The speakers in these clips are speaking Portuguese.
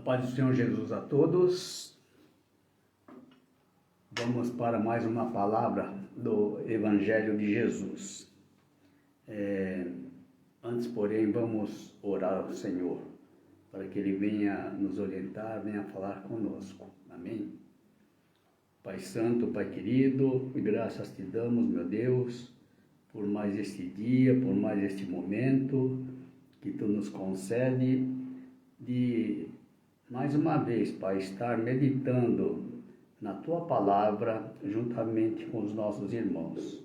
Paz do Senhor Jesus a todos. Vamos para mais uma palavra do Evangelho de Jesus. Antes, porém, vamos orar ao Senhor, para que Ele venha nos orientar, venha falar conosco. Amém? Pai Santo, Pai querido, graças te damos, meu Deus, por mais este dia, por mais este momento que Tu nos concede de, mais uma vez, Pai, estar meditando na Tua Palavra, juntamente com os nossos irmãos.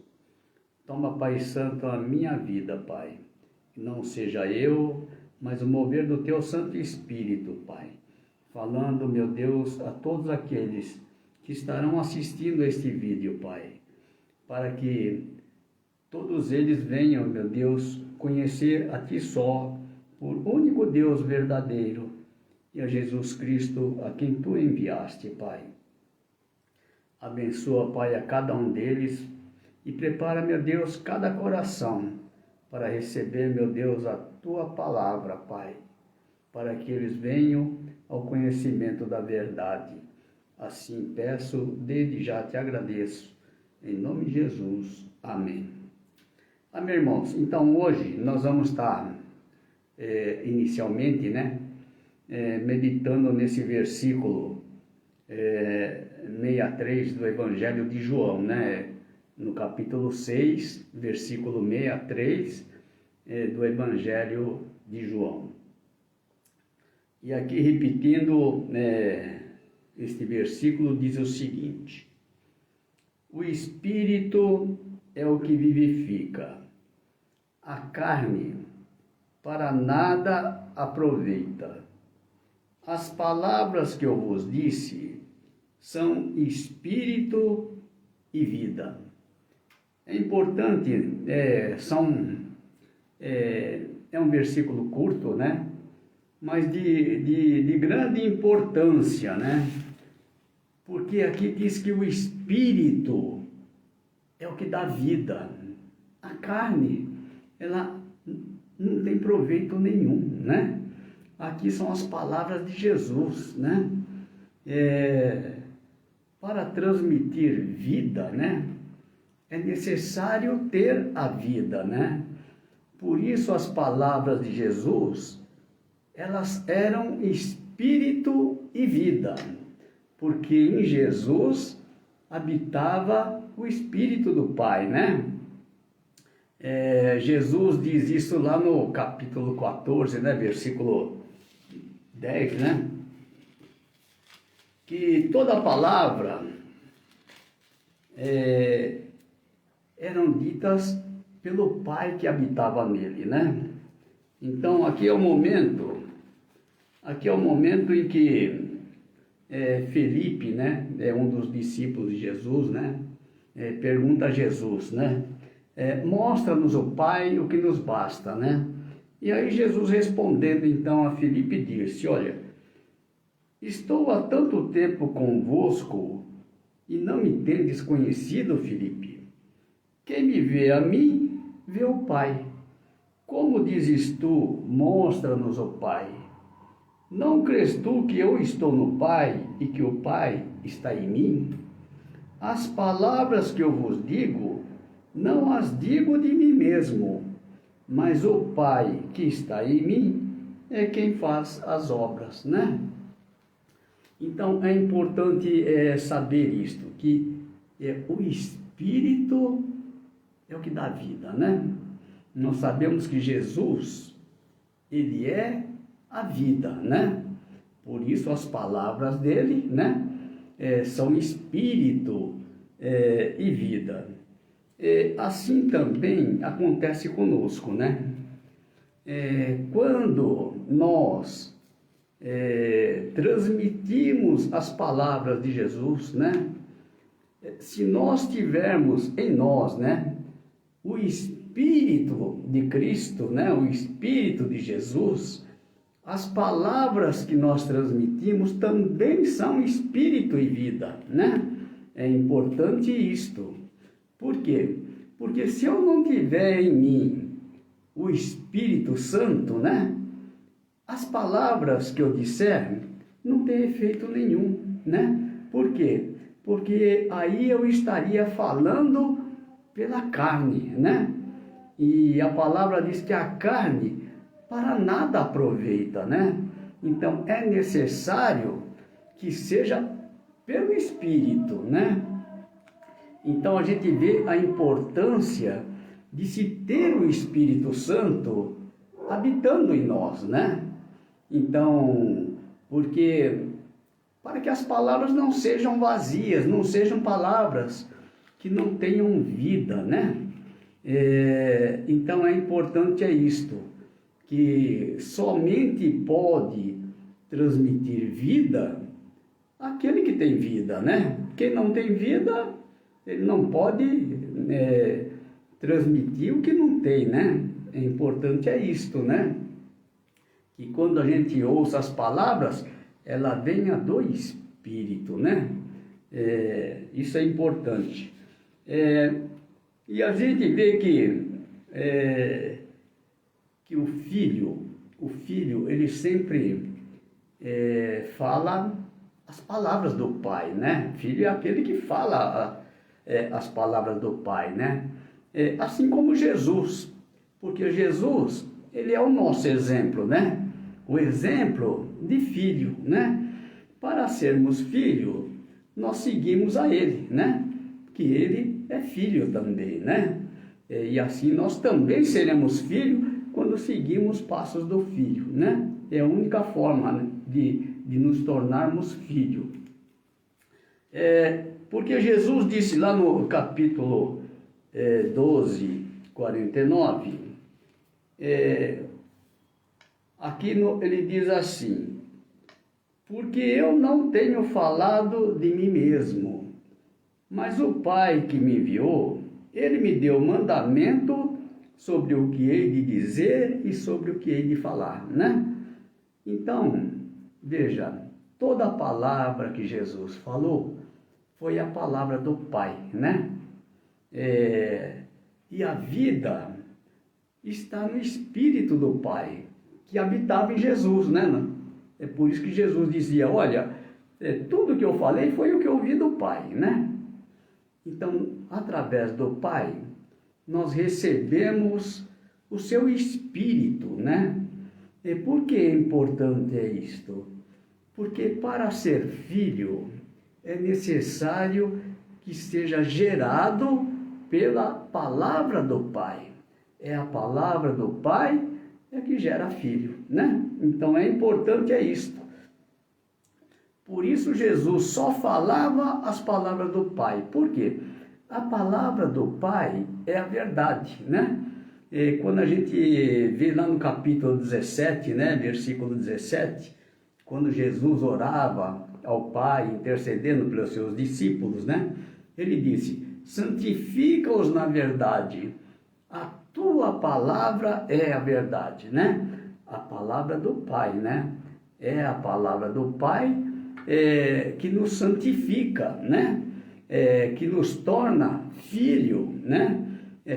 Toma, Pai Santo, a minha vida, Pai, que não seja eu, mas o mover do Teu Santo Espírito, Pai, falando, meu Deus, a todos aqueles que estarão assistindo a este vídeo, Pai, para que todos eles venham, meu Deus, conhecer a Ti só, por único Deus verdadeiro, e a Jesus Cristo, a quem Tu enviaste, Pai. Abençoa, Pai, a cada um deles e prepara, meu Deus, cada coração para receber, meu Deus, a Tua palavra, Pai, para que eles venham ao conhecimento da verdade. Assim peço, desde já te agradeço, em nome de Jesus. Amém. Amém, irmãos. Então, hoje nós vamos estar, inicialmente, meditando nesse versículo 63 do Evangelho de João, no capítulo 6, versículo 63 do Evangelho de João. E aqui, repetindo, este versículo diz o seguinte: o Espírito é o que vivifica, a carne para nada aproveita. As palavras que eu vos disse são espírito e vida. É importante, é um versículo curto, mas de grande importância, porque aqui diz que o Espírito é o que dá vida. A carne, ela não tem proveito nenhum, Aqui são as palavras de Jesus, Para transmitir vida, é necessário ter a vida, Por isso as palavras de Jesus, elas eram espírito e vida, porque em Jesus habitava o Espírito do Pai, Jesus diz isso lá no capítulo 14, versículo 10, que toda palavra eram ditas pelo Pai que habitava nele, Então aqui é o momento em que Felipe, é um dos discípulos de Jesus, pergunta a Jesus, mostra-nos o Pai, o que nos basta, E aí Jesus respondendo então a Felipe disse: olha, estou há tanto tempo convosco e não me tendes conhecido, Felipe. Quem me vê a mim, vê o Pai. Como dizes tu, mostra-nos o Pai? Não crês tu que eu estou no Pai e que o Pai está em mim? As palavras que eu vos digo, não as digo de mim mesmo, mas o Pai que está em mim é quem faz as obras, Então é importante saber isto, que o Espírito é o que dá vida, Nós sabemos que Jesus, Ele é a vida, Por isso as palavras dele, são Espírito e vida. Assim também acontece conosco, Quando nós transmitimos as palavras de Jesus, se nós tivermos em nós, o Espírito de Cristo, o Espírito de Jesus, as palavras que nós transmitimos também são Espírito e vida, É importante isto. Por quê? Porque se eu não tiver em mim o Espírito Santo, as palavras que eu disser não tem efeito nenhum, né? Por quê? Porque aí eu estaria falando pela carne, né? E a palavra diz que a carne para nada aproveita, né? Então é necessário que seja pelo Espírito, né? Então a gente vê a importância de se ter o Espírito Santo habitando em nós, né? Então, porque para que as palavras não sejam vazias, não sejam palavras que não tenham vida, né? Então é importante isto, que somente pode transmitir vida aquele que tem vida, né? Quem não tem vida, ele não pode transmitir o que não tem, né? É importante isto, né? Que quando a gente ouça as palavras, ela venha do Espírito, né? Isso é importante. E a gente vê que o filho, ele sempre fala as palavras do Pai, né? Filho é aquele que fala as palavras do Pai, né? Assim como Jesus, porque Jesus, ele é o nosso exemplo, né? O exemplo de filho, né? Para sermos filho, nós seguimos a ele, né? Que ele é filho também, né? E assim nós também seremos filhos quando seguimos passos do filho, né? É a única forma, né, de nos tornarmos filhos. Porque Jesus disse lá no capítulo 12, 49, ele diz assim: porque eu não tenho falado de mim mesmo, mas o Pai que me enviou, ele me deu mandamento sobre o que hei de dizer e sobre o que hei de falar, né? Então, veja, toda a palavra que Jesus falou foi a palavra do Pai, né? E a vida está no Espírito do Pai, que habitava em Jesus, né? É por isso que Jesus dizia, olha, tudo que eu falei foi o que eu ouvi do Pai, né? Então, através do Pai, nós recebemos o seu Espírito, né? E por que é importante isto? Porque para ser filho é necessário que seja gerado pela palavra do Pai. É a palavra do Pai que gera filho, né? Então é importante isto. Por isso Jesus só falava as palavras do Pai. Por quê? A palavra do Pai é a verdade, né? Quando a gente vê lá no capítulo 17, né, versículo 17, quando Jesus orava ao Pai, intercedendo pelos seus discípulos, né, ele disse, santifica-os na verdade, a tua palavra é a verdade, né? A palavra do Pai, né? É a palavra do Pai que nos santifica, né? Que nos torna filho, né?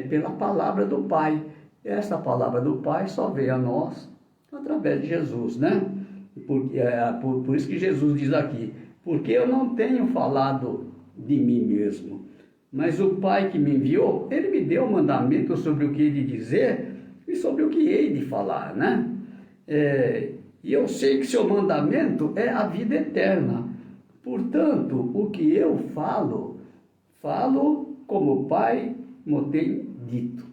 Pela palavra do Pai. Essa palavra do Pai só veio a nós através de Jesus, né? Por isso que Jesus diz aqui, porque eu não tenho falado de mim mesmo, mas o Pai que me enviou, ele me deu um mandamento sobre o que hei de dizer e sobre o que hei de falar, né? E eu sei que seu mandamento é a vida eterna. Portanto, o que eu falo como o Pai me tem dito.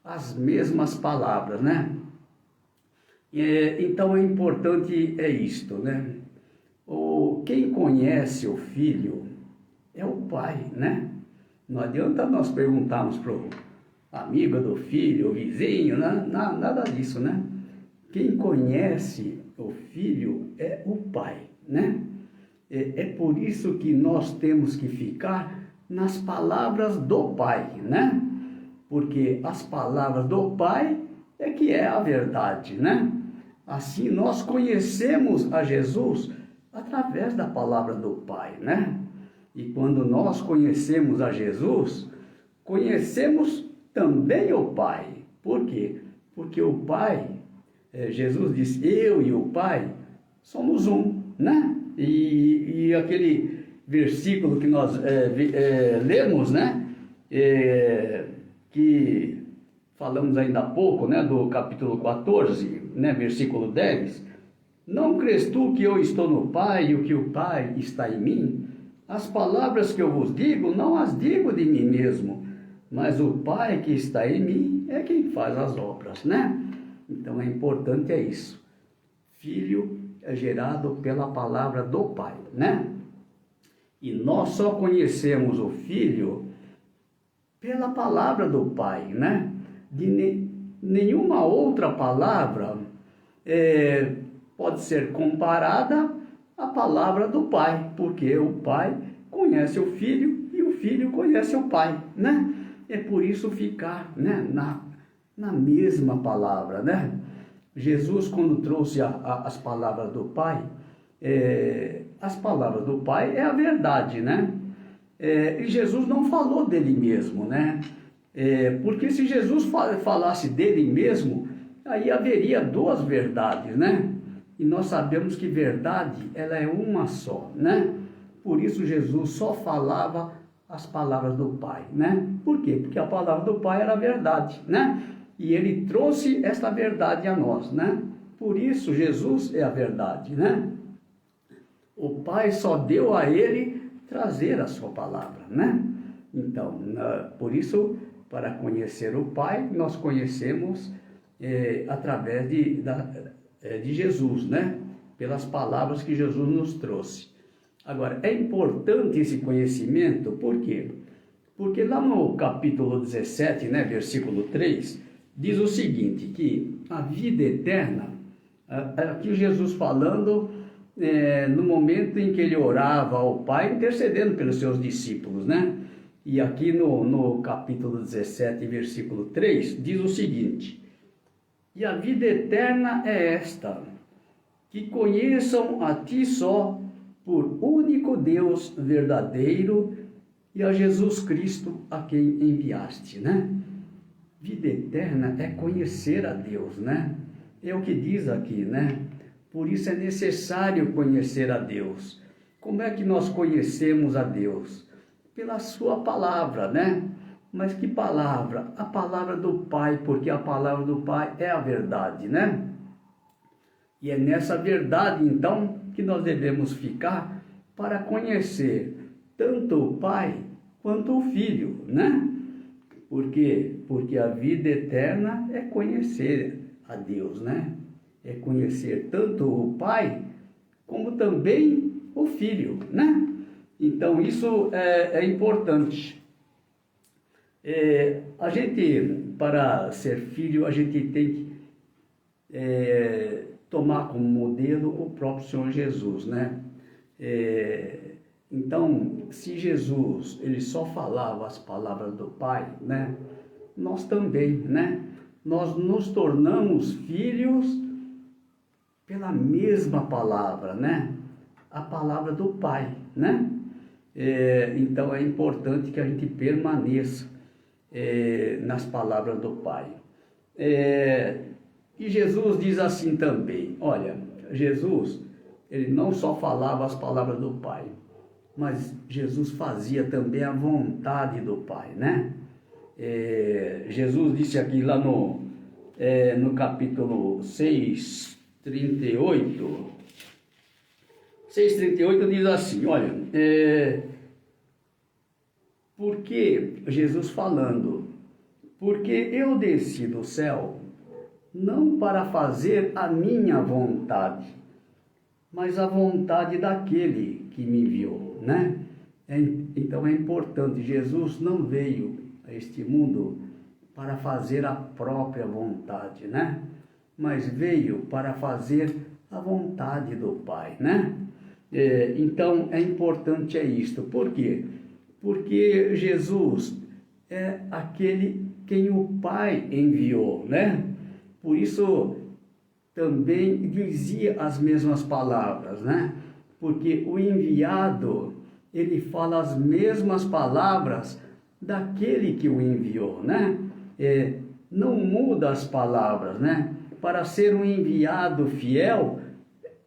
As mesmas palavras, né? Então é importante isto, né? Quem conhece o Filho é o Pai, né? Não adianta nós perguntarmos para o amigo do filho, o vizinho, né? Nada disso, né? Quem conhece o Filho é o Pai, né? É por isso que nós temos que ficar nas palavras do Pai, né? Porque as palavras do Pai que é a verdade, né? Assim nós conhecemos a Jesus através da palavra do Pai, né? E quando nós conhecemos a Jesus, conhecemos também o Pai. Por quê? Porque o Pai, Jesus diz, eu e o Pai somos um, né? E aquele versículo que nós lemos, né? Que falamos ainda há pouco, né? Do capítulo 14, né? Versículo 10. Não crês tu que eu estou no Pai e o que o Pai está em mim? As palavras que eu vos digo, não as digo de mim mesmo, mas o Pai que está em mim é quem faz as obras, né? Então é importante isso. Filho é gerado pela palavra do Pai, né? E nós só conhecemos o Filho pela palavra do Pai, né? De nenhuma outra palavra pode ser comparada à palavra do Pai, porque o Pai conhece o Filho e o Filho conhece o Pai, né? É por isso ficar, né, na mesma palavra, né? Jesus, quando trouxe as palavras do Pai, as palavras do Pai é a verdade, né? E Jesus não falou dele mesmo, né? Porque se Jesus falasse dele mesmo, aí haveria duas verdades, né? E nós sabemos que verdade, ela é uma só, né? Por isso Jesus só falava as palavras do Pai, né? Por quê? Porque a palavra do Pai era a verdade, né? E ele trouxe esta verdade a nós, né? Por isso Jesus é a verdade, né? O Pai só deu a ele trazer a sua palavra, né? Então, por isso, para conhecer o Pai, nós conhecemos através de Jesus, né? Pelas palavras que Jesus nos trouxe. Agora, é importante esse conhecimento, por quê? Porque lá no capítulo 17, né, versículo 3, diz o seguinte, que a vida eterna, aqui Jesus falando no momento em que ele orava ao Pai, intercedendo pelos seus discípulos, né? E aqui no capítulo 17, versículo 3, diz o seguinte, e a vida eterna é esta, que conheçam a ti só, por único Deus verdadeiro, e a Jesus Cristo a quem enviaste, né? Vida eterna é conhecer a Deus, né? É o que diz aqui, né? Por isso é necessário conhecer a Deus. Como é que nós conhecemos a Deus? Pela sua palavra, né? Mas que palavra? A palavra do Pai, porque a palavra do Pai é a verdade, né? E é nessa verdade, então, que nós devemos ficar para conhecer tanto o Pai quanto o Filho, né? Por quê? Porque a vida eterna é conhecer a Deus, né? É conhecer tanto o Pai como também o Filho, né? Então, isso é importante. A gente, para ser filho, a gente tem que tomar como modelo o próprio Senhor Jesus, né? Então, se Jesus, ele só falava as palavras do Pai, né? Nós também, né? Nós nos tornamos filhos pela mesma palavra, né? A palavra do Pai, né? Então, é importante que a gente permaneça nas palavras do Pai. E Jesus diz assim também, olha, Jesus, ele não só falava as palavras do Pai, mas Jesus fazia também a vontade do Pai, né? Jesus disse aqui lá no capítulo 6:38, 6:38 diz assim, olha, porque Jesus falando, porque eu desci do céu, não para fazer a minha vontade, mas a vontade daquele que me enviou, né? Então é importante, Jesus não veio a este mundo para fazer a própria vontade, né? Mas veio para fazer a vontade do Pai, né? Então é importante isto, por quê? Porque Jesus é aquele quem o Pai enviou, né? Por isso também dizia as mesmas palavras, né? Porque o enviado, ele fala as mesmas palavras daquele que o enviou, né? Não muda as palavras, né? Para ser um enviado fiel,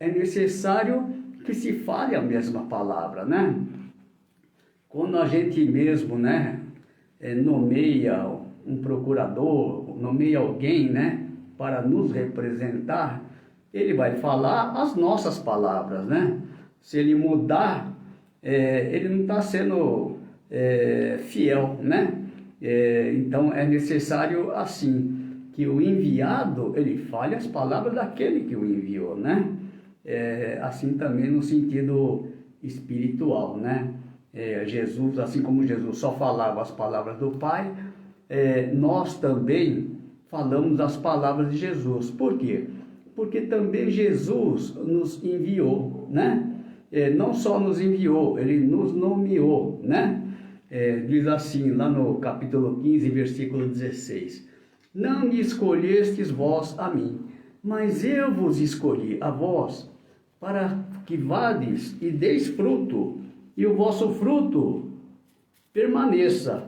é necessário que se fale a mesma palavra, né? Quando a gente mesmo, né, nomeia um procurador, nomeia alguém, né, para nos representar, ele vai falar as nossas palavras, né? Se ele mudar, ele não está sendo fiel, né? Então é necessário assim que o enviado ele fale as palavras daquele que o enviou, né? Assim também no sentido espiritual, né? Jesus, assim como Jesus só falava as palavras do Pai, nós também falamos as palavras de Jesus. Por quê? Porque também Jesus nos enviou, né? Não só nos enviou, ele nos nomeou, né? Diz assim, lá no capítulo 15, versículo 16: Não me escolhestes vós a mim, mas eu vos escolhi a vós, para que vades e deis fruto, e o vosso fruto permaneça.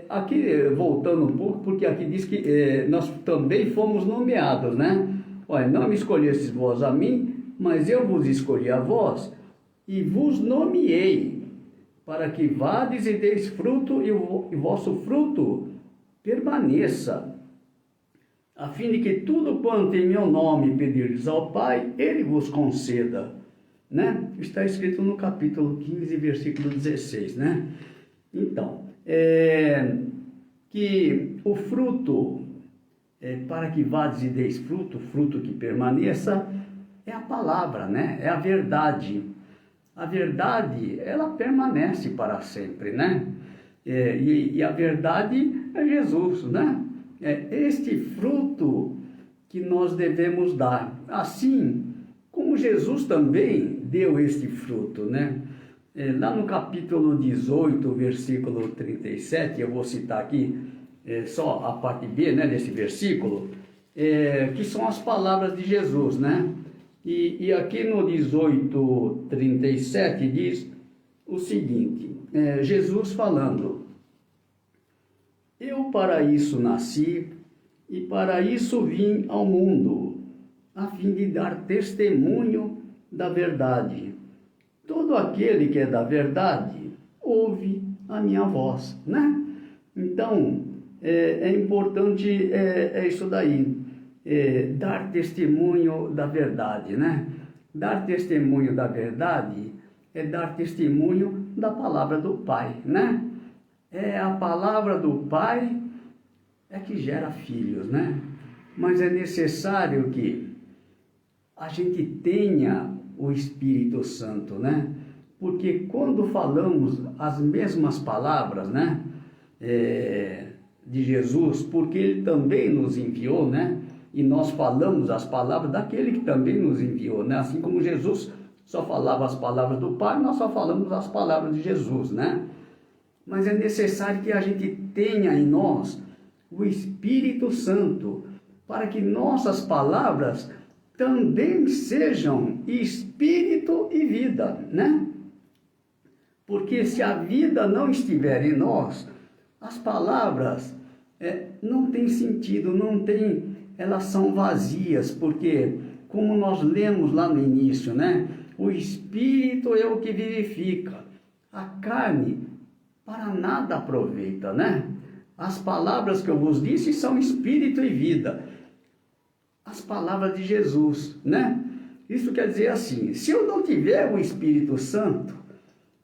Aqui, voltando um pouco, porque aqui diz que nós também fomos nomeados, né? Olha, não me escolhestes vós a mim, mas eu vos escolhi a vós, e vos nomeei, para que vades e deis fruto, e o vosso fruto permaneça, a fim de que tudo quanto em meu nome pedirdes ao Pai, Ele vos conceda, né? Está escrito no capítulo 15, versículo 16, né? Então, que o fruto, para que vades e deis fruto, fruto que permaneça, é a palavra, né? É a verdade. A verdade, ela permanece para sempre, né? E a verdade é Jesus, né? É este fruto que nós devemos dar. Assim como Jesus também deu este fruto, né? Lá no capítulo 18, versículo 37, eu vou citar aqui só a parte B, né, desse versículo, que são as palavras de Jesus, né? E aqui no 18:37 diz o seguinte, Jesus falando: Eu para isso nasci e para isso vim ao mundo, a fim de dar testemunho da verdade. Todo aquele que é da verdade ouve a minha voz, né? Então, é importante isso daí. Dar testemunho da verdade, né? Dar testemunho da verdade é dar testemunho da palavra do Pai, né? A palavra do Pai que gera filhos, né? Mas é necessário que a gente tenha o Espírito Santo, né? Porque quando falamos as mesmas palavras, né? De Jesus, porque Ele também nos enviou, né? E nós falamos as palavras daquele que também nos enviou, né? Assim como Jesus só falava as palavras do Pai, nós só falamos as palavras de Jesus, né? Mas é necessário que a gente tenha em nós o Espírito Santo, para que nossas palavras também sejam espírito e vida, né? Porque se a vida não estiver em nós, as palavras não têm sentido, elas são vazias, porque, como nós lemos lá no início, né? O Espírito é o que vivifica, a carne para nada aproveita, né? As palavras que eu vos disse são espírito e vida, as palavras de Jesus, né? Isso quer dizer assim, se eu não tiver o Espírito Santo,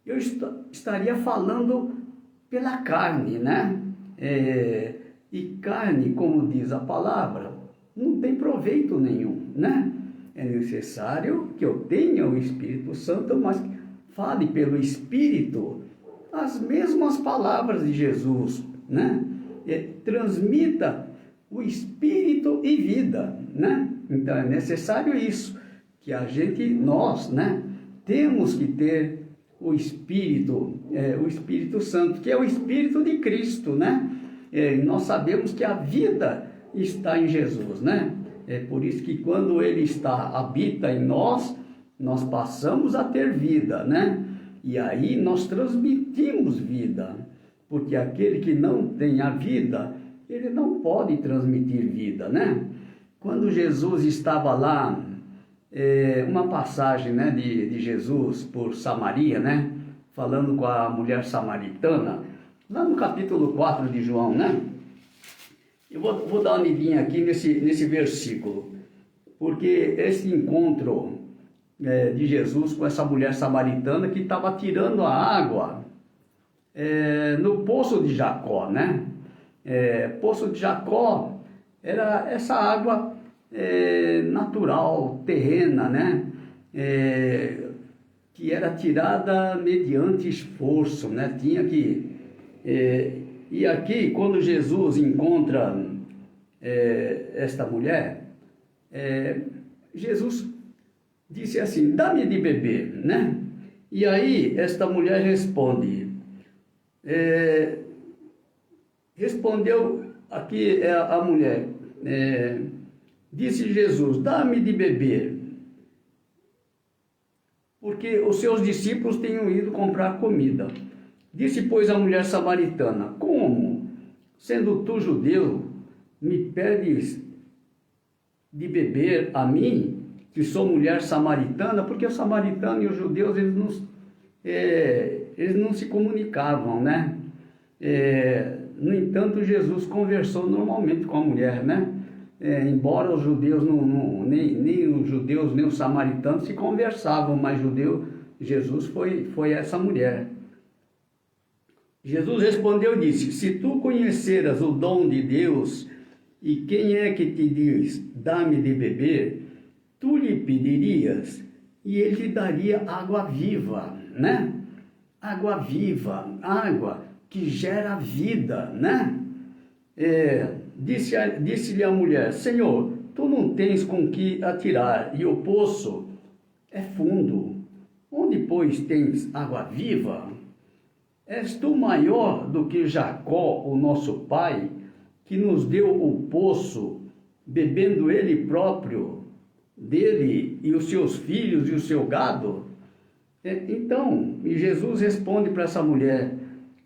eu estaria falando pela carne, né? E carne, como diz a palavra, não tem proveito nenhum, né? É necessário que eu tenha o Espírito Santo, mas fale pelo Espírito as mesmas palavras de Jesus, né? Transmita o Espírito e vida, né? Então é necessário isso, que nós, né? Temos que ter o Espírito Santo, que é o Espírito de Cristo, né? Nós sabemos que a vida está em Jesus, né? É por isso que quando Ele habita em nós, nós passamos a ter vida, né? E aí nós transmitimos vida, porque aquele que não tem a vida, ele não pode transmitir vida, né? Quando Jesus estava lá uma passagem, né, de Jesus por Samaria, né, falando com a mulher samaritana, lá no capítulo 4 de João, né? Eu vou dar uma lidinha aqui nesse versículo, porque esse encontro de Jesus com essa mulher samaritana que estava tirando a água no poço de Jacó, né? Poço de Jacó era essa água natural, terrena, né? Que era tirada mediante esforço, né? Tinha que... e aqui, quando Jesus encontra esta mulher, Jesus disse assim, dá-me de beber, né? E aí, esta mulher responde, respondeu aqui a mulher, disse Jesus, dá-me de beber, porque os seus discípulos tinham ido comprar comida. Disse, pois, a mulher samaritana, como, sendo tu judeu, me pedes de beber a mim, que sou mulher samaritana? Porque o samaritano e os judeus, eles não se comunicavam, né? No entanto, Jesus conversou normalmente com a mulher, né? Embora os judeus, nem os judeus, nem os samaritanos se conversavam, mas Jesus foi essa mulher. Jesus respondeu e disse, se tu conheceras o dom de Deus, e quem é que te diz, dá-me de beber, tu lhe pedirias, e ele te daria água viva, né? Água viva, água que gera vida, né? Disse-lhe a mulher, Senhor, tu não tens com que atirar, e o poço é fundo. Onde, pois, tens água viva? És tu maior do que Jacó, o nosso pai, que nos deu o poço, bebendo ele próprio, dele e os seus filhos e o seu gado? Então, e Jesus responde para essa mulher,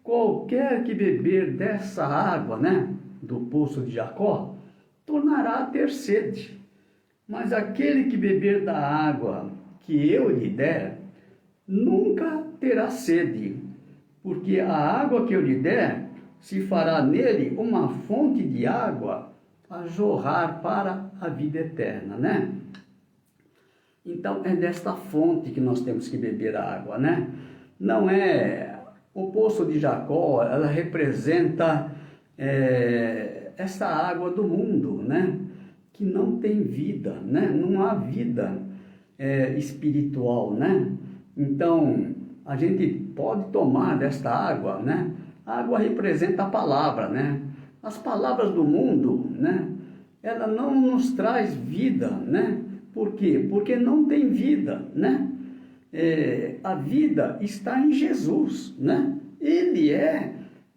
qualquer que beber dessa água, né, do poço de Jacó, tornará a ter sede. Mas aquele que beber da água que eu lhe der, nunca terá sede, porque a água que eu lhe der, se fará nele uma fonte de água a jorrar para a vida eterna, né? Então, é desta fonte que nós temos que beber a água, né? Não é... O poço de Jacó, ela representa essa água do mundo, né? Que não tem vida, né? Não há vida espiritual, né? Então, a gente pode tomar desta água, né? A água representa a palavra, né? As palavras do mundo, né? Ela não nos traz vida, né? Por quê? Porque não tem vida, né? A vida está em Jesus, né? Ele é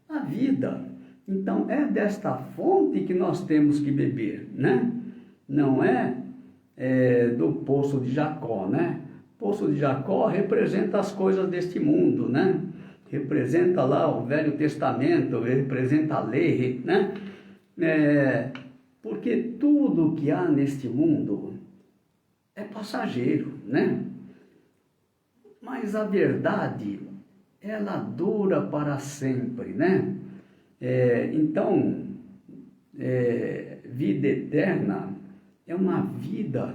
a vida. Então, é desta fonte que nós temos que beber, né? Não é do poço de Jacó, né? O poço de Jacó representa as coisas deste mundo, né? Representa lá o Velho Testamento, representa a lei, né? Porque tudo que há neste mundo é passageiro, né? Mas a verdade, ela dura para sempre, né? Então, vida eterna é uma vida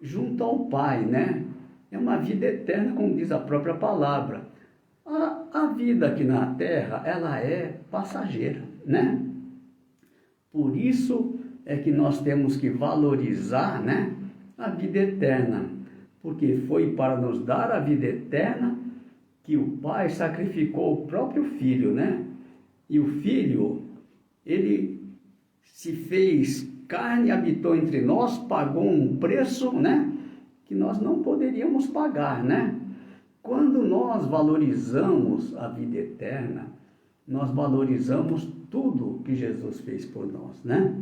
junto ao Pai, né? É uma vida eterna, como diz a própria palavra. A vida aqui na Terra, ela é passageira, né? Por isso é que nós temos que valorizar, né, a vida eterna, porque foi para nos dar a vida eterna que o Pai sacrificou o próprio Filho, né? E o Filho, ele se fez carne, habitou entre nós, pagou um preço, né, que nós não poderíamos pagar, né? Quando nós valorizamos a vida eterna, nós valorizamos tudo que Jesus fez por nós, né?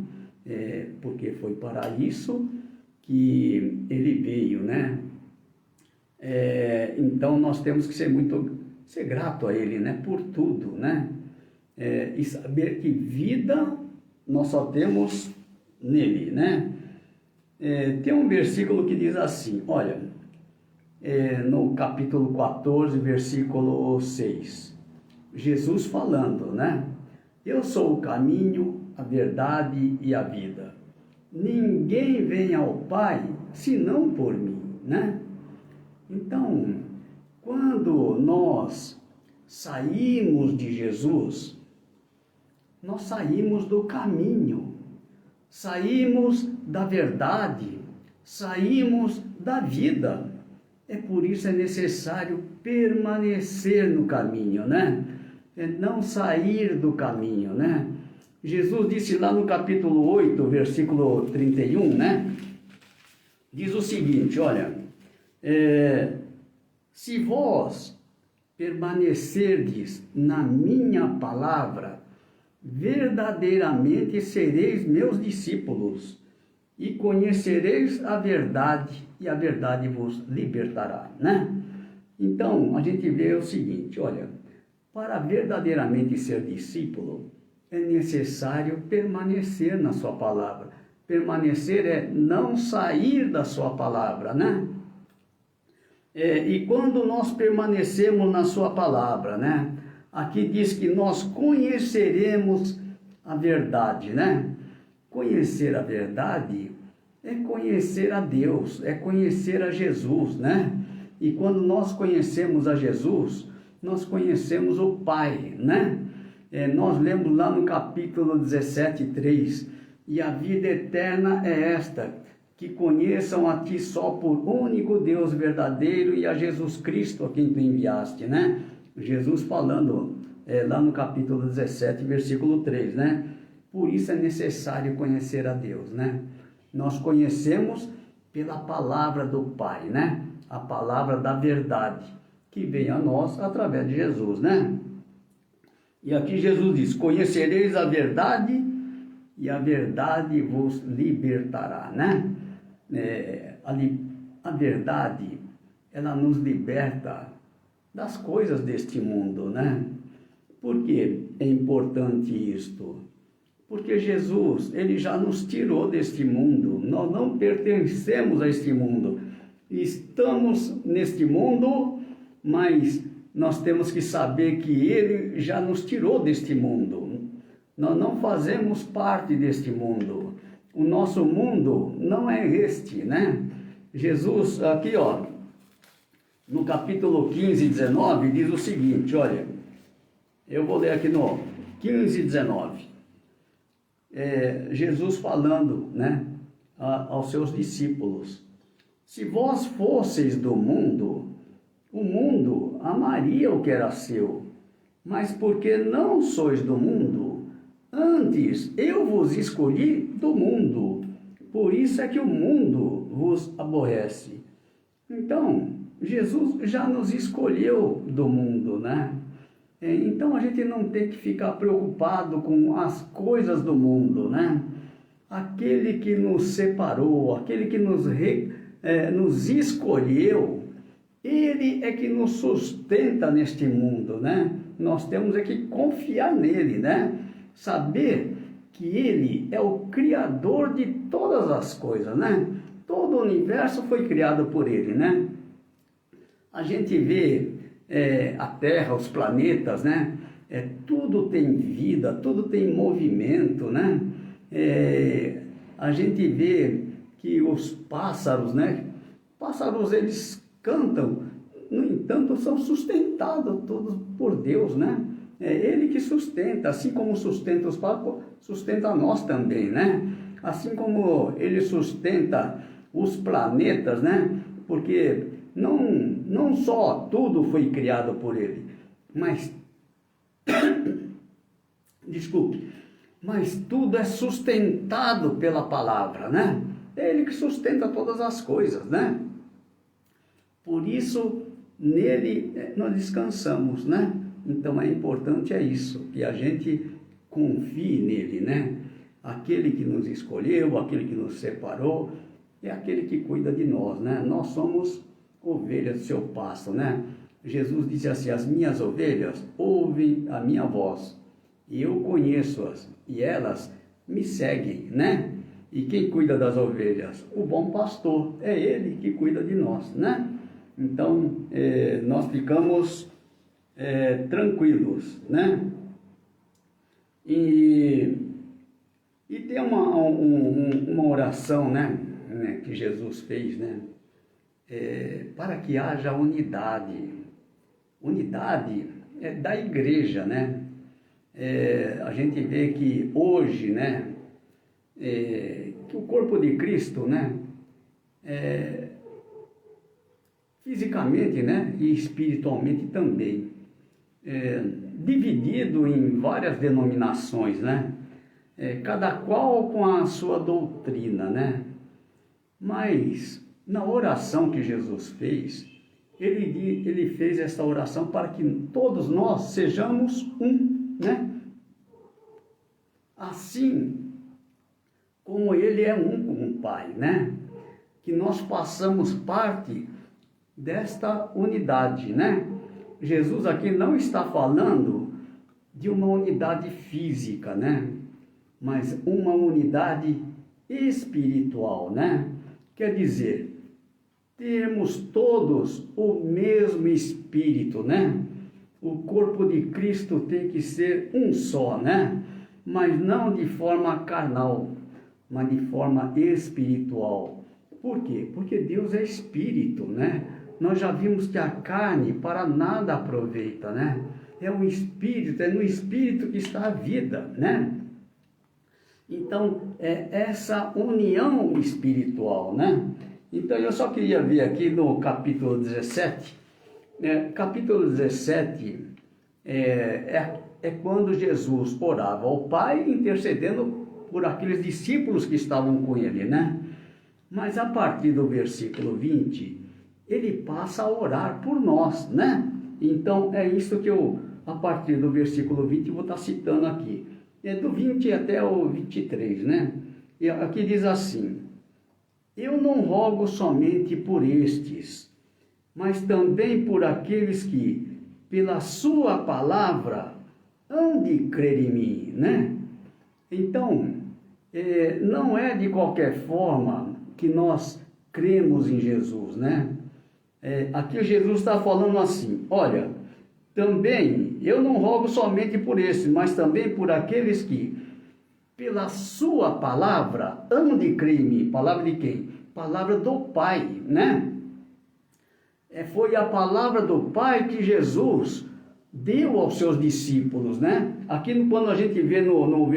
Porque foi para isso que ele veio, né? Então nós temos que ser grato a ele, né? Por tudo, né? E saber que vida nós só temos nele, né? Tem um versículo que diz assim, olha, no capítulo 14, versículo 6, Jesus falando, né? Eu sou o caminho, a verdade e a vida. Ninguém vem ao Pai senão por mim, né? Então, quando nós saímos de Jesus, nós saímos do caminho, saímos da verdade, saímos da vida. Por isso é necessário permanecer no caminho, né? Não sair do caminho, né? Jesus disse lá no capítulo 8, versículo 31, né? Diz o seguinte, olha, se vós permanecerdes na minha palavra, verdadeiramente sereis meus discípulos e conhecereis a verdade e a verdade vos libertará, né? Então, a gente vê o seguinte, olha, para verdadeiramente ser discípulo, é necessário permanecer na sua palavra. Permanecer é não sair da sua palavra, né? E quando nós permanecemos na sua palavra, né? Aqui diz que nós conheceremos a verdade, né? Conhecer a verdade é conhecer a Deus, é conhecer a Jesus, né? E quando nós conhecemos a Jesus, nós conhecemos o Pai, né? Nós lemos lá no capítulo 17, 3, e a vida eterna é esta, que conheçam a Ti só por único Deus verdadeiro e a Jesus Cristo a quem Tu enviaste, né? Jesus falando lá no capítulo 17, versículo 3, né? Por isso é necessário conhecer a Deus, né? Nós conhecemos pela palavra do Pai, né? A palavra da verdade, que vem a nós através de Jesus, né? E aqui Jesus diz, conhecereis a verdade e a verdade vos libertará, né? A verdade, ela nos liberta das coisas deste mundo, né? Por que é importante isto? Porque Jesus, ele já nos tirou deste mundo, nós não pertencemos a este mundo, estamos neste mundo, mas nós temos que saber que ele já nos tirou deste mundo, nós não fazemos parte deste mundo, o nosso mundo não é este, né? Jesus, aqui ó, no capítulo 15, 19, diz o seguinte, olha, eu vou ler aqui no 15, 19, Jesus falando, né, aos seus discípulos, se vós fosseis do mundo, o mundo amaria o que era seu, mas porque não sois do mundo, antes eu vos escolhi do mundo, por isso é que o mundo vos aborrece. Então, Jesus já nos escolheu do mundo, né? Então a gente não tem que ficar preocupado com as coisas do mundo, né? Aquele que nos separou, aquele que nos escolheu, ele é que nos sustenta neste mundo, né? Nós temos é que confiar nele, né? Saber que ele é o criador de todas as coisas, né? Todo o universo foi criado por ele, né? A gente vê a Terra, os planetas, né? Tudo tem vida, tudo tem movimento, né? A gente vê que os pássaros, né? Pássaros, eles cantam, no entanto, são sustentados todos por Deus, né? É Ele que sustenta, assim como sustenta os pássaros, sustenta nós também, né? Assim como Ele sustenta os planetas, né? Porque não só tudo foi criado por Ele, mas, desculpe, mas tudo é sustentado pela palavra, né? É Ele que sustenta todas as coisas, né? Por isso, nele nós descansamos, né? Então é importante isso, que a gente confie nele, né? Aquele que nos escolheu, aquele que nos separou, é aquele que cuida de nós, né? Nós somos ovelhas do seu pasto, né? Jesus disse assim, as minhas ovelhas ouvem a minha voz, e eu conheço-as, e elas me seguem, né? E quem cuida das ovelhas? O bom pastor, é ele que cuida de nós, né? Então, nós ficamos tranquilos, né? E tem uma oração, né, que Jesus fez, né? Para que haja unidade. Unidade da igreja, né? A gente vê que hoje, né, que o corpo de Cristo, né, fisicamente, né, e espiritualmente também, dividido em várias denominações, né, cada qual com a sua doutrina, né, mas na oração que Jesus fez, ele fez essa oração para que todos nós sejamos um, né, assim como ele é um com o Pai, né? Que nós façamos parte desta unidade, né? Jesus aqui não está falando de uma unidade física, né? Mas uma unidade espiritual, né? Quer dizer, termos todos o mesmo Espírito, né? O corpo de Cristo tem que ser um só, né? Mas não de forma carnal, mas de forma espiritual. Por quê? Porque Deus é Espírito, né? Nós já vimos que a carne para nada aproveita, né? É o Espírito, é no Espírito que está a vida, né? Então, é essa união espiritual, né? Então, eu só queria ver aqui no capítulo 17. Capítulo 17 é quando Jesus orava ao Pai, intercedendo por aqueles discípulos que estavam com ele, né? Mas a partir do versículo 20, ele passa a orar por nós, né? Então, é isso que eu, a partir do versículo 20, vou estar citando aqui. É do 20 até o 23, né? E aqui diz assim: eu não rogo somente por estes, mas também por aqueles que, pela sua palavra, hão de crer em mim, né? Então, não é de qualquer forma que nós cremos em Jesus, né? Aqui Jesus está falando assim: olha, também eu não rogo somente por esses, mas também por aqueles que, pela sua palavra, hão de crer em mim. Palavra de quem? Palavra do Pai, né? Foi a palavra do Pai que Jesus deu aos seus discípulos, né? Aqui quando a gente vê no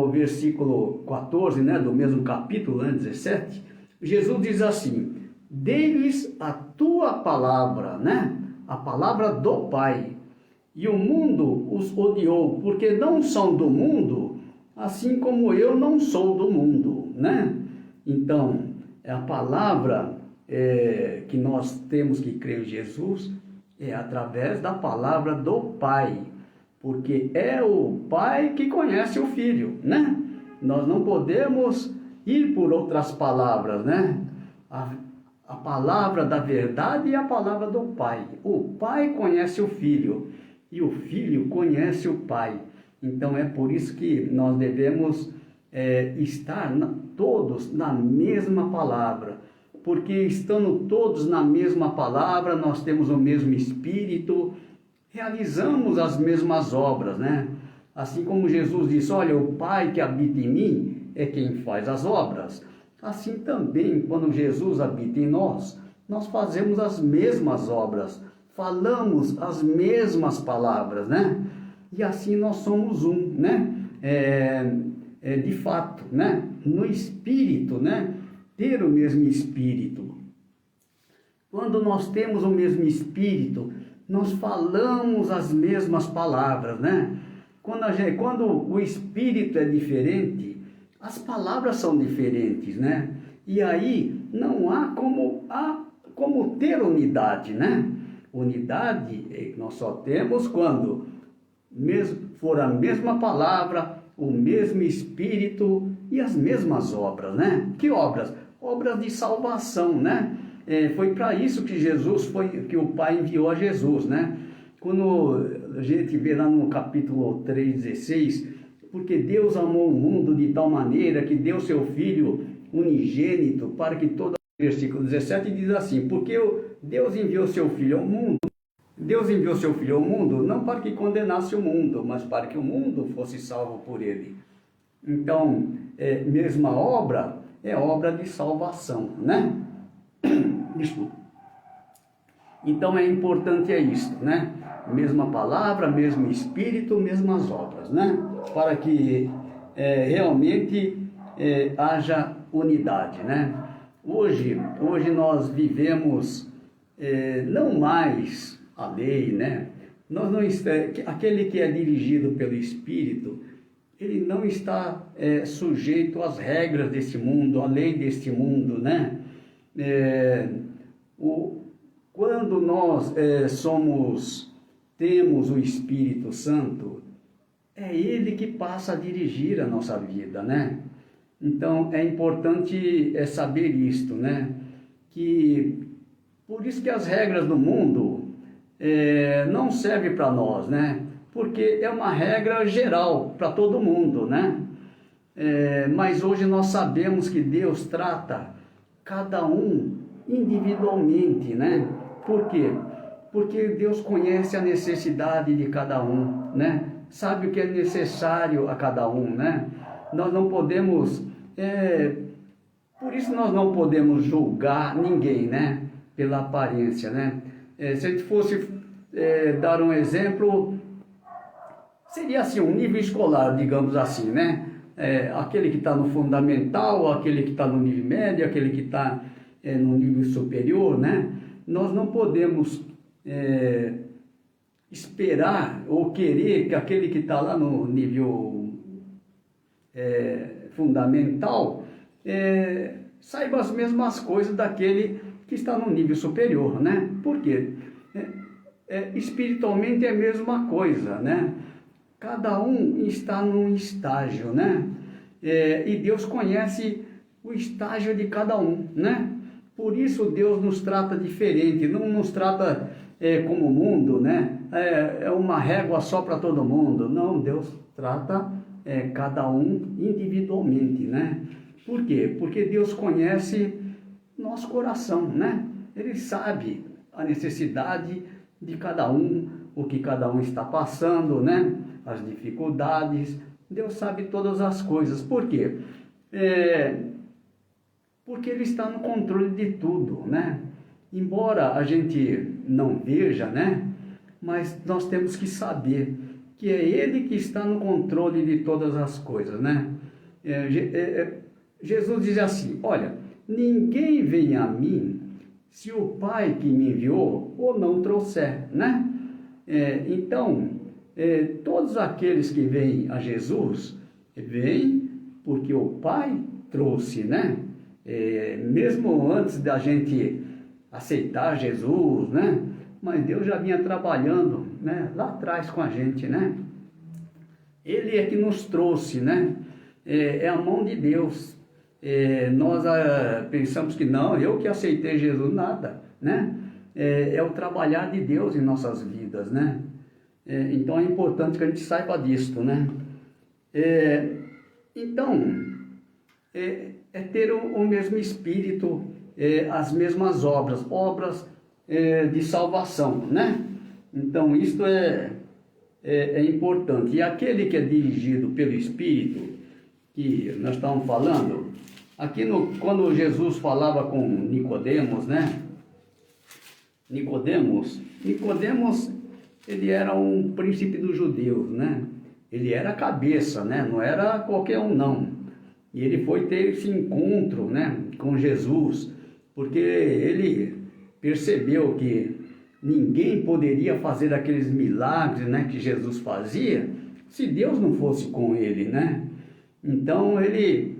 versículo 14, né, do mesmo capítulo, né, 17, Jesus diz assim: dei-lhes a tua palavra, né? A palavra do Pai. E o mundo os odiou, porque não são do mundo, assim como eu não sou do mundo, né? Então, a palavra que nós temos que crer em Jesus é através da palavra do Pai, porque é o Pai que conhece o Filho, né? Nós não podemos ir por outras palavras, né? A palavra da verdade e a palavra do Pai. O Pai conhece o Filho e o Filho conhece o Pai. Então é por isso que nós devemos estar todos na mesma palavra, porque estando todos na mesma palavra, nós temos o mesmo Espírito, realizamos as mesmas obras, né? Assim como Jesus disse: olha, o Pai que habita em mim é quem faz as obras. Assim também, quando Jesus habita em nós, nós fazemos as mesmas obras, falamos as mesmas palavras, né? E assim nós somos um, né? De fato, né? No Espírito, né? Ter o mesmo Espírito. Quando nós temos o mesmo Espírito, nós falamos as mesmas palavras, né? Quando o Espírito é diferente, as palavras são diferentes, né? E aí não há como ter unidade, né? Unidade nós só temos quando for a mesma palavra, o mesmo Espírito e as mesmas obras, né? Que obras? Obras de salvação, né? Foi para isso que que o Pai enviou a Jesus, né? Quando a gente vê lá no capítulo 3:16, porque Deus amou o mundo de tal maneira que deu seu Filho unigênito para que todo... Versículo 17 diz assim, porque Deus enviou seu Filho ao mundo, Deus enviou seu Filho ao mundo não para que condenasse o mundo, mas para que o mundo fosse salvo por ele. Então, mesma obra é obra de salvação, né? Desculpa. Então é importante isso, né? Mesma palavra, mesmo Espírito, mesmas obras, né? Para que realmente haja unidade, né? Hoje nós vivemos não mais a lei, né? Nós não aquele que é dirigido pelo Espírito, ele não está sujeito às regras deste mundo, à lei deste mundo, né? Quando nós temos o Espírito Santo, é Ele que passa a dirigir a nossa vida, né? Então é importante saber isto, né? Por isso que as regras do mundo não servem para nós, né? Porque é uma regra geral para todo mundo, né? Mas hoje nós sabemos que Deus trata cada um individualmente, né? Por quê? Porque Deus conhece a necessidade de cada um, né? Sabe o que é necessário a cada um, né? Nós não podemos, por isso nós não podemos julgar ninguém, né? Pela aparência, né? Se a gente fosse dar um exemplo, seria assim, um nível escolar, digamos assim, né? Aquele que está no fundamental, aquele que está no nível médio, aquele que está no nível superior, né? Nós não podemos esperar ou querer que aquele que está lá no nível fundamental saiba as mesmas coisas daquele que está no nível superior, né? Por quê? Espiritualmente é a mesma coisa, né? Cada um está num estágio, né? E Deus conhece o estágio de cada um, né? Por isso Deus nos trata diferente, não nos trata como o mundo, né? É uma régua só para todo mundo. Não, Deus trata cada um individualmente, né? Por quê? Porque Deus conhece nosso coração, né? Ele sabe a necessidade de cada um, o que cada um está passando, né? As dificuldades. Deus sabe todas as coisas. Por quê? Porque Ele está no controle de tudo, né? Embora a gente não veja, né? Mas nós temos que saber que é Ele que está no controle de todas as coisas, né? Jesus diz assim, olha, ninguém vem a mim se o Pai que me enviou ou não trouxer, né? Então, todos aqueles que vêm a Jesus, vêm porque o Pai trouxe, né? Mesmo antes da gente aceitar Jesus, né? Mas Deus já vinha trabalhando, né? Lá atrás com a gente, né? Ele é que nos trouxe, né? É a mão de Deus. Nós pensamos que não, eu que aceitei Jesus, nada, né? É o trabalhar de Deus em nossas vidas, né? Então é importante que a gente saiba disto, né? Então, ter o mesmo Espírito, as mesmas obras de salvação, né? Então, isto é importante. E aquele que é dirigido pelo Espírito, que nós estávamos falando, aqui quando Jesus falava com Nicodemos, né? Nicodemos, ele era um príncipe dos judeus, né? Ele era a cabeça, né? Não era qualquer um, não. E ele foi ter esse encontro, né, com Jesus, porque ele percebeu que ninguém poderia fazer aqueles milagres, né, que Jesus fazia, se Deus não fosse com ele, né? Então ele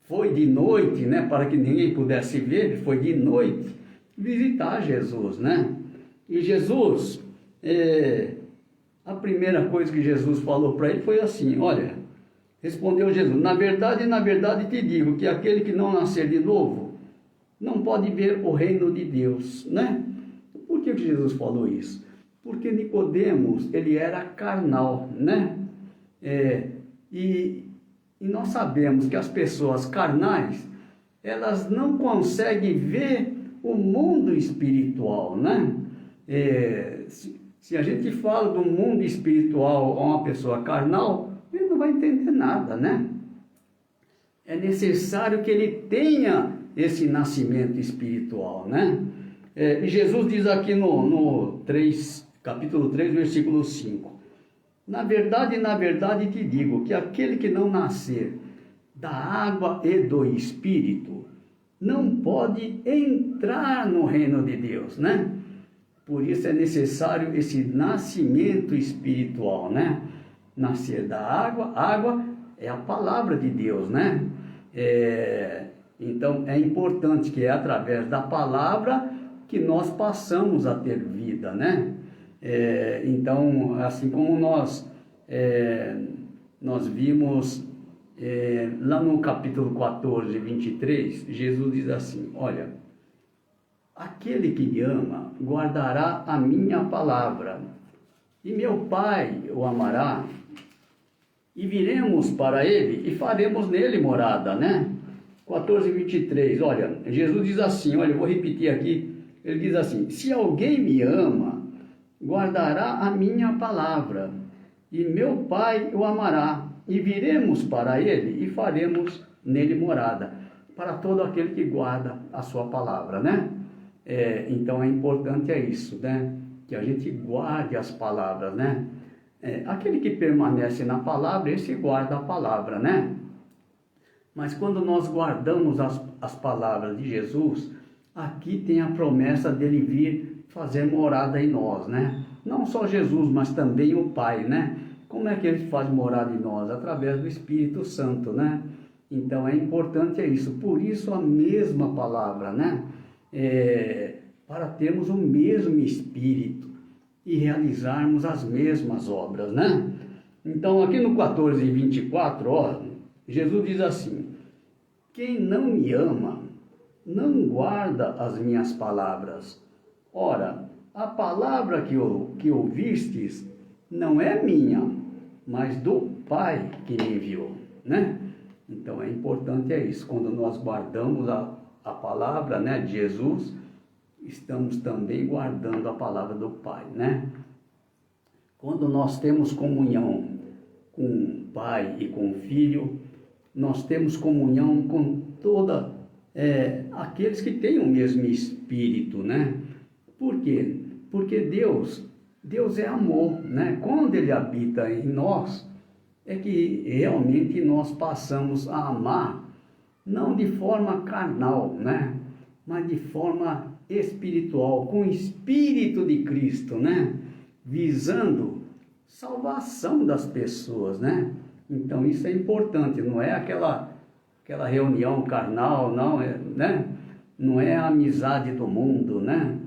foi de noite, né, para que ninguém pudesse ver, ele foi de noite visitar Jesus, né? E Jesus, a primeira coisa que Jesus falou para ele foi assim, olha, respondeu Jesus, na verdade te digo que aquele que não nascer de novo, não pode ver o reino de Deus, né? Por que Jesus falou isso? Porque Nicodemos, ele era carnal, né? E nós sabemos que as pessoas carnais, elas não conseguem ver o mundo espiritual, né? Se a gente fala do mundo espiritual a uma pessoa carnal, ele não vai entender nada, né? É necessário que ele tenha esse nascimento espiritual, né? E Jesus diz aqui no capítulo 3, versículo 5: na verdade, te digo que aquele que não nascer da água e do Espírito não pode entrar no reino de Deus, né? Por isso é necessário esse nascimento espiritual, né? Nascer da água, água é a palavra de Deus, né? Então é importante que é através da palavra que nós passamos a ter vida, né? Então, assim como nós vimos lá no capítulo 14, 23, Jesus diz assim: olha, aquele que me ama guardará a minha palavra, e meu Pai o amará, e viremos para ele e faremos nele morada, né? 14, 23, olha, Jesus diz assim, olha, eu vou repetir aqui, ele diz assim: se alguém me ama, guardará a minha palavra, e meu Pai o amará, e viremos para ele e faremos nele morada, para todo aquele que guarda a sua palavra, né? Então é importante isso, né? Que a gente guarde as palavras, né? Aquele que permanece na palavra, esse guarda a palavra, né? Mas quando nós guardamos as palavras de Jesus, aqui tem a promessa dele vir fazer morada em nós, né? Não só Jesus, mas também o Pai, né? Como é que ele faz morada em nós? Através do Espírito Santo, né? Então é importante isso. Por isso a mesma palavra, né? Para termos o mesmo Espírito e realizarmos as mesmas obras, né? Então aqui no 14 e 24, ó, Jesus diz assim: quem não me ama, não guarda as minhas palavras. Ora, a palavra que ouvistes não é minha, mas do Pai que me enviou, né? Então é importante isso, quando nós guardamos a palavra, né, de Jesus, estamos também guardando a palavra do Pai, né? Quando nós temos comunhão com o Pai e com o Filho, nós temos comunhão com toda aqueles que têm o mesmo Espírito, né? Por quê? Porque Deus é amor, né? Quando Ele habita em nós, é que realmente nós passamos a amar, não de forma carnal, né? Mas de forma espiritual, com o Espírito de Cristo, né? Visando salvação das pessoas, né? Então isso é importante, não é aquela reunião carnal, não, né? Não é a amizade do mundo, né?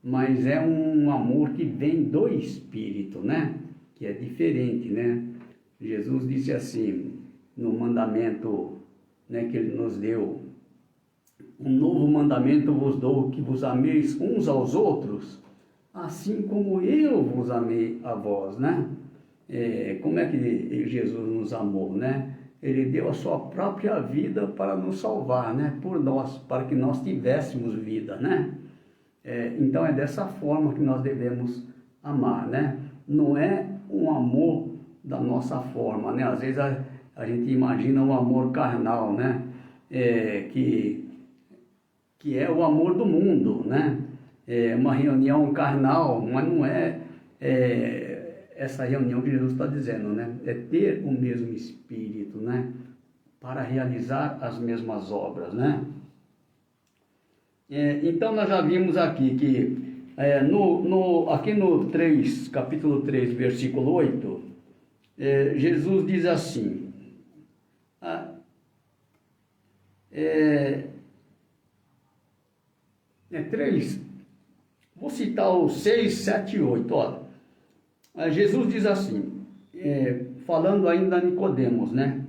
Mas é um amor que vem do Espírito, né? Que é diferente, né? Jesus disse assim, no mandamento, né, que Ele nos deu: um novo mandamento vos dou, que vos ameis uns aos outros, assim como eu vos amei a vós, né? Como é que Jesus nos amou, né? Ele deu a sua própria vida para nos salvar, né? Por nós, para que nós tivéssemos vida, né? Então é dessa forma que nós devemos amar, né? Não é um amor da nossa forma, né? Às vezes a gente imagina um amor carnal, né? Que é o amor do mundo, né? Uma reunião carnal, mas não é essa reunião que Jesus está dizendo, né? É ter o mesmo Espírito, né? Para realizar as mesmas obras, né? Então nós já vimos aqui que aqui no capítulo 3, versículo 8, Jesus diz assim, 3, vou citar o 6, 7 e 8, olha. Jesus diz assim, falando ainda a Nicodemos, né?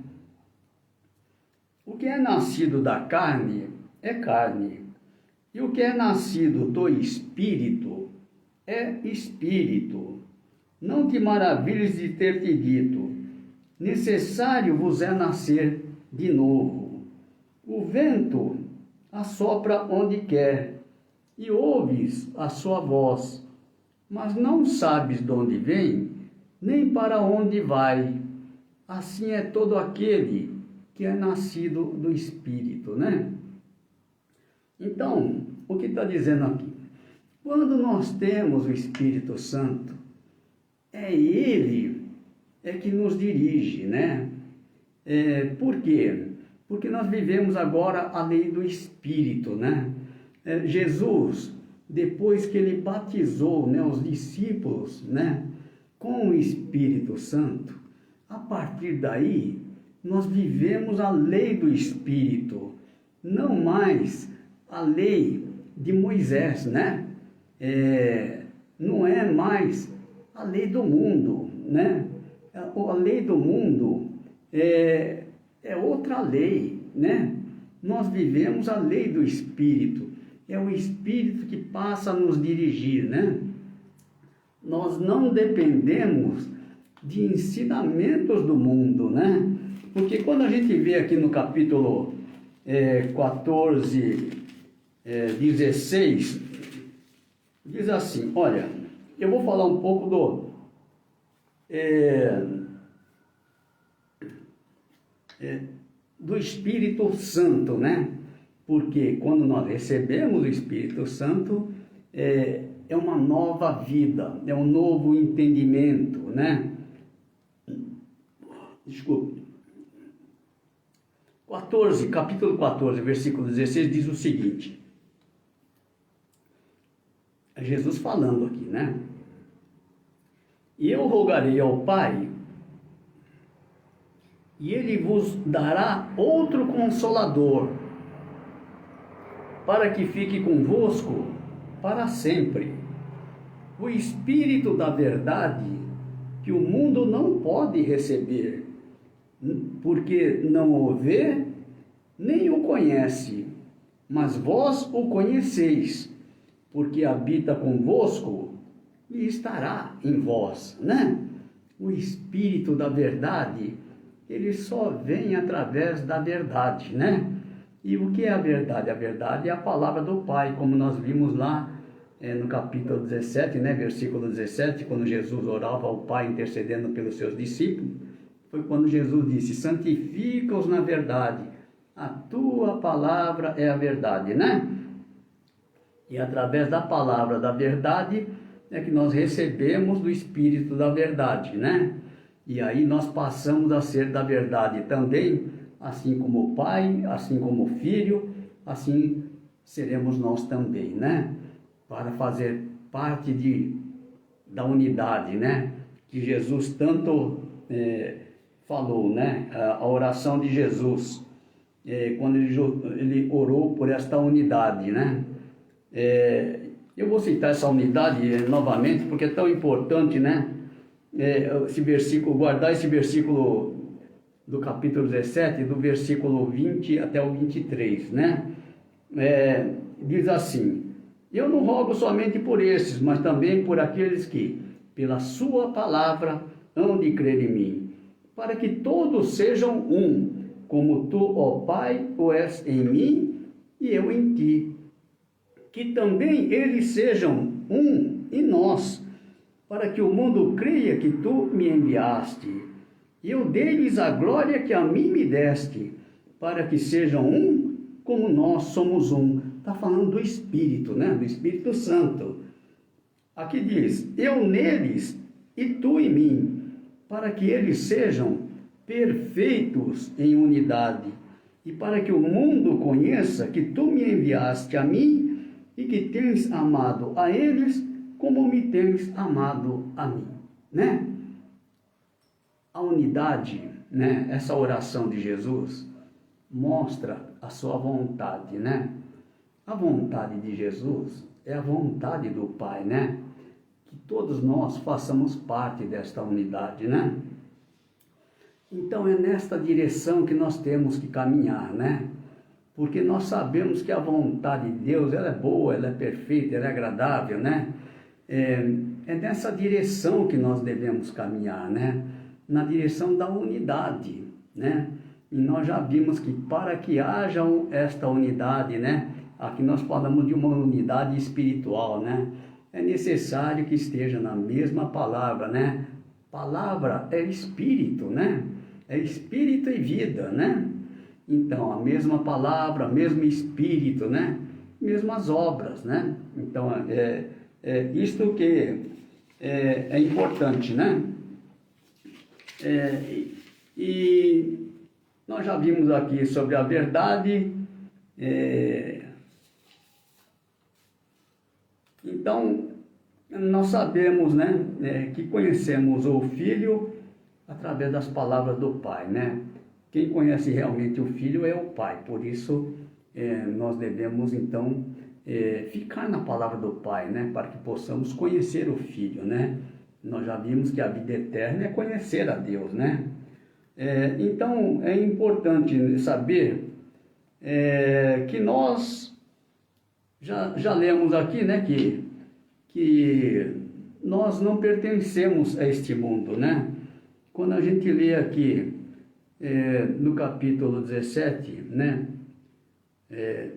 O que é nascido da carne é carne, e o que é nascido do Espírito é Espírito. Não te maravilhes de ter te dito: necessário vos é nascer de novo. O vento assopra onde quer, e ouves a sua voz, mas não sabes de onde vem, nem para onde vai. Assim é todo aquele que é nascido do Espírito, né? Então, o que está dizendo aqui? Quando nós temos o Espírito Santo, é Ele que nos dirige, né? Por quê? Porque nós vivemos agora a lei do Espírito, né? Jesus, depois que Ele batizou, né, os discípulos, né, com o Espírito Santo, a partir daí, nós vivemos a lei do Espírito, não mais a lei de Moisés, né? Não é mais a lei do mundo, né? A lei do mundo é outra lei, né? Nós vivemos a lei do Espírito, é o Espírito que passa a nos dirigir, né? Nós não dependemos de ensinamentos do mundo, né? Porque quando a gente vê aqui no capítulo 14, 16, diz assim, olha, eu vou falar um pouco do Espírito Santo, né? Porque quando nós recebemos o Espírito Santo, é uma nova vida, é um novo entendimento, né? Desculpe. Capítulo 14, versículo 16, diz o seguinte. É Jesus falando aqui, né? E eu rogarei ao Pai, e Ele vos dará outro Consolador, para que fique convosco para sempre. O Espírito da verdade, que o mundo não pode receber, porque não o vê, nem o conhece, mas vós o conheceis, porque habita convosco e estará em vós, né? O Espírito da verdade, ele só vem através da verdade, né? E o que é a verdade? A verdade é a palavra do Pai, como nós vimos lá no capítulo 17, né? Versículo 17, quando Jesus orava ao Pai intercedendo pelos seus discípulos, foi quando Jesus disse, santifica-os na verdade, a tua palavra é a verdade, né? E através da palavra da verdade é que nós recebemos do Espírito da verdade, né? E aí nós passamos a ser da verdade também, assim como o Pai, assim como o Filho, assim seremos nós também, né? Para fazer parte da unidade, né? Que Jesus tanto falou, né? A oração de Jesus, quando ele orou por esta unidade, né? Eu vou citar essa unidade novamente, porque é tão importante, né? Esse versículo, guardar esse versículo do capítulo 17, do versículo 20 até o 23, né? Diz assim, eu não rogo somente por esses, mas também por aqueles que, pela sua palavra, hão de crer em mim, para que todos sejam um, como tu, ó Pai, o és em mim e eu em ti. Que também eles sejam um em nós, para que o mundo creia que tu me enviaste. E eu dei-lhes a glória que a mim me deste, para que sejam um, como nós somos um. Está falando do Espírito, né? Do Espírito Santo. Aqui diz, eu neles e tu em mim, para que eles sejam perfeitos em unidade, e para que o mundo conheça que tu me enviaste a mim, e que tens amado a eles, como me tens amado a mim, né? A unidade, né? Essa oração de Jesus mostra a sua vontade, né? A vontade de Jesus é a vontade do Pai, né? Que todos nós façamos parte desta unidade, né? Então é nesta direção que nós temos que caminhar, né? Porque nós sabemos que a vontade de Deus, ela é boa, ela é perfeita, ela é agradável, né? é nessa direção que nós devemos caminhar, né? Na direção da unidade, né? E nós já vimos que para que haja esta unidade, né? Aqui nós falamos de uma unidade espiritual, né? É necessário que esteja na mesma palavra, né? Palavra é espírito, né? É espírito e vida, né? Então, a mesma palavra, mesmo espírito, né? Mesmas obras, né? Então, isto que é importante, né? E nós já vimos aqui sobre a verdade. Então, nós sabemos, né, que conhecemos o Filho através das palavras do Pai, né? Quem conhece realmente o Filho é o Pai, por isso nós devemos, então, ficar na palavra do Pai, né? Para que possamos conhecer o Filho, né? Nós já vimos que a vida eterna é conhecer a Deus, né? Então, é importante saber que nós já lemos aqui, né, que nós não pertencemos a este mundo, né? Quando a gente lê aqui no capítulo 17, né,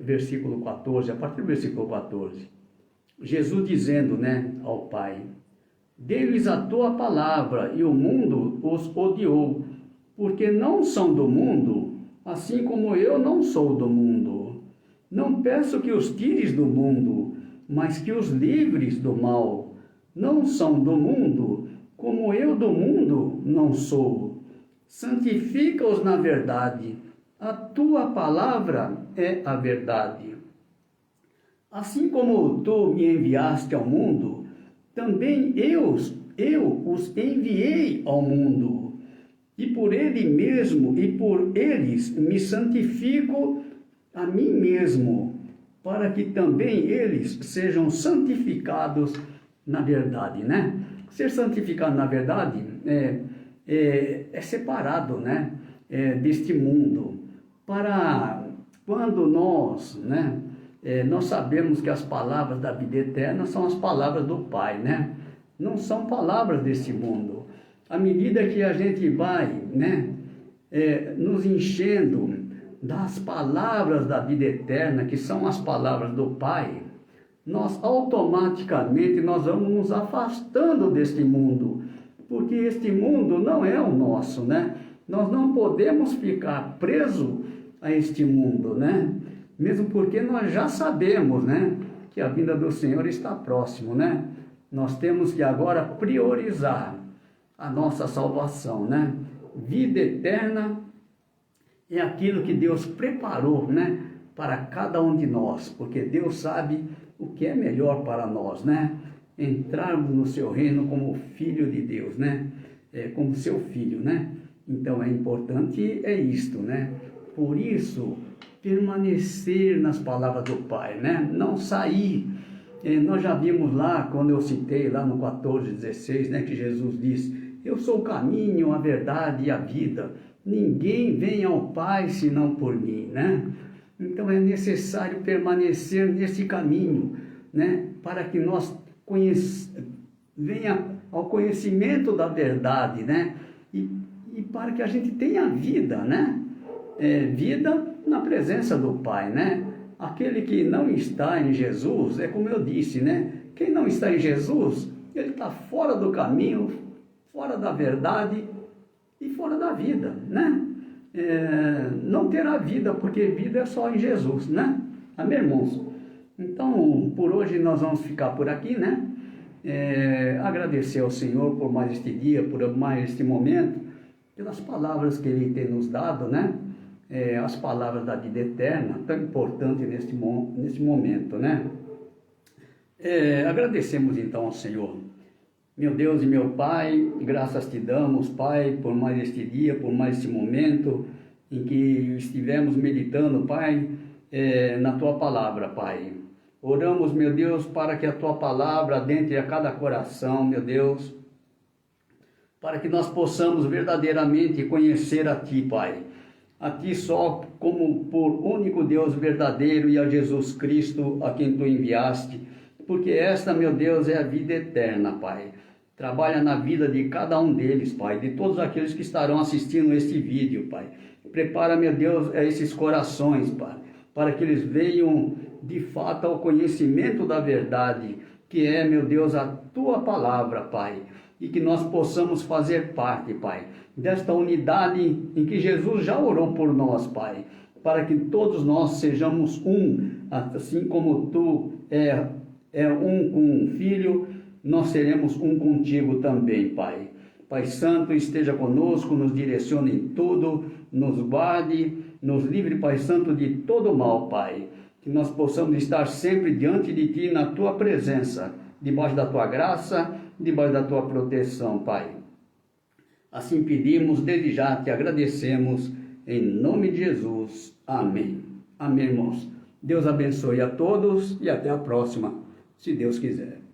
versículo 14, a partir do versículo 14, Jesus dizendo, né, ao Pai: dei-lhes a tua palavra e o mundo os odiou, porque não são do mundo, assim como eu não sou do mundo. Não peço que os tires do mundo, mas que os livres do mal. Não são do mundo, como eu do mundo não sou. Santifica-os na verdade. A tua palavra é a verdade. Assim como tu me enviaste ao mundo, também eu os enviei ao mundo. E por ele mesmo e por eles me santifico a mim mesmo, para que também eles sejam santificados na verdade, né? Ser santificado na verdade é separado, né? Deste mundo. Para quando nós, né? Nós sabemos que as palavras da vida eterna são as palavras do Pai, né? Não são palavras deste mundo. À medida que a gente vai, né? Nos enchendo das palavras da vida eterna, que são as palavras do Pai, nós automaticamente vamos nos afastando deste mundo, porque este mundo não é o nosso, né? Nós não podemos ficar presos a este mundo, né? Mesmo porque nós já sabemos, né, que a vinda do Senhor está próximo, né? Nós temos que agora priorizar a nossa salvação, né? Vida eterna é aquilo que Deus preparou, né, para cada um de nós, porque Deus sabe o que é melhor para nós, né? Entrarmos no seu reino como filho de Deus, né? Como seu filho, né? Então é importante isto, né? Por isso, permanecer nas palavras do Pai, né? Não sair. Nós já vimos lá, quando eu citei lá no 14:16, né, que Jesus disse: eu sou o caminho, a verdade e a vida. Ninguém vem ao Pai senão por mim, né? Então é necessário permanecer nesse caminho, né? Para que nós venha ao conhecimento da verdade, né? E para que a gente tenha vida, né? Vida na presença do Pai, né? Aquele que não está em Jesus, é como eu disse, né? Quem não está em Jesus, ele está fora do caminho, fora da verdade e fora da vida, né? Não terá vida, porque vida é só em Jesus, né? Amém, irmãos? Então, por hoje nós vamos ficar por aqui, né? Agradecer ao Senhor por mais este dia, por mais este momento, pelas palavras que Ele tem nos dado, né? As palavras da vida eterna, tão importante neste momento, né? Agradecemos então ao Senhor. Meu Deus e meu Pai, graças te damos, Pai, por mais este dia, por mais este momento em que estivemos meditando, Pai, na Tua palavra, Pai. Oramos, meu Deus, para que a Tua palavra adentre a cada coração, meu Deus, para que nós possamos verdadeiramente conhecer a Ti, Pai. A Ti só como por único Deus verdadeiro e a Jesus Cristo, a quem Tu enviaste, porque esta, meu Deus, é a vida eterna, Pai. Trabalha na vida de cada um deles, Pai, de todos aqueles que estarão assistindo este vídeo, Pai. Prepara, meu Deus, esses corações, Pai, para que eles venham de fato ao conhecimento da verdade, que é, meu Deus, a Tua palavra, Pai, e que nós possamos fazer parte, Pai, desta unidade em que Jesus já orou por nós, Pai, para que todos nós sejamos um, assim como Tu é um com o Filho, nós seremos um contigo também, Pai. Pai Santo, esteja conosco, nos direcione em tudo, nos guarde, nos livre, Pai Santo, de todo mal, Pai. Que nós possamos estar sempre diante de Ti, na Tua presença, debaixo da Tua graça, debaixo da Tua proteção, Pai. Assim pedimos, desde já Te agradecemos, em nome de Jesus. Amém. Amém, irmãos. Deus abençoe a todos e até a próxima, se Deus quiser.